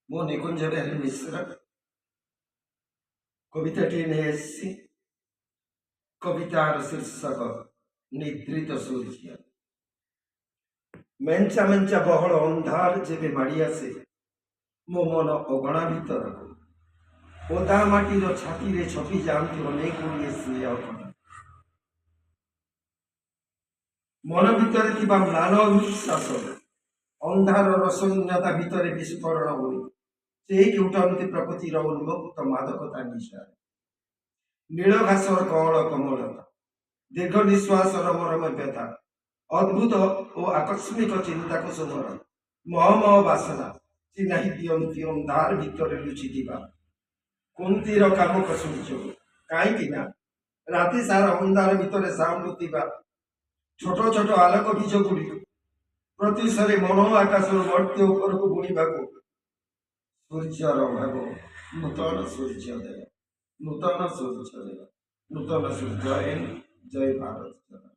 ମୁଁ ନିକୁଞ୍ଜ ବିହାରୀ ମିଶ୍ର କବିତାଟିଏ ନେଇ ଆସିଛି। କବିତାର ଶୀର୍ଷକ ନିଦ୍ରିତ ସୂର୍ଯ୍ୟ। ମେଞ୍ଚା ମେଞ୍ଚା ବହଳ ଅନ୍ଧାର ଯେବେ ମାଡ଼ି ଆସେ ମୋ ମନ ଅଗଣା ଭିତରକୁ, ଓଦା ମାଟିର ଛାତିରେ ଛପି ଯାଆନ୍ତି ଅନେକ ଗୁଡ଼ିଏ ସ୍ନେହ କଣା। ମନ ଭିତରେ ଥିବା ମ୍ଳାନ ନିଶ୍ୱାସ ଅନ୍ଧାରର ଶୂନ୍ୟତା ଭିତରେ ବିସ୍ଫୋରଣ ହୋଇ ଚେଇକି ଉଠନ୍ତି ପ୍ରକୃତିର ଉନ୍ମୁକ୍ତ ମାଦକତା ନିଶାରେ। ନୀଳ ଘାସର କଅଁଳ କୋମଳତା, ଦୀର୍ଘ ନିଶ୍ୱାସର ମରମ ବ୍ୟଥା, ଅଦ୍ଭୁତ ଓ ଆକସ୍ମିକ ଚିନ୍ତାକୁ ସୁମର ମହମହ ବାସନା ଚିହ୍ନାଇ ଦିଅନ୍ତି ଅନ୍ଧାର ଭିତରେ ଲୁଚିଥିବା କୁନ୍ତୀର କାମୁକ ସୂର୍ଯ୍ୟକୁ। କାହିଁକି ନା ରାତି ସାରା ଅନ୍ଧାର ଭିତରେ ସାଉଁଟୁଥିବା ଛୋଟ ଛୋଟ ଆଲୋକ ବୀଜ ଗୁଡ଼ିକୁ ପ୍ରତ୍ୟୁଷରେ ମନ ଆକାଶରୁ ମର୍ତ୍ତ୍ୟ ଉପରକୁ ବୁଣିବାକୁ ସୂର୍ଯ୍ୟର ଅଭାବ ନୂତନ ସୂର୍ଯ୍ୟ ଦେବ, ନୂତନ ସୂର୍ଯ୍ୟ ଦେବ, ନୂତନ ସୂର୍ଯ୍ୟ। ଜୟ ଭାରତ।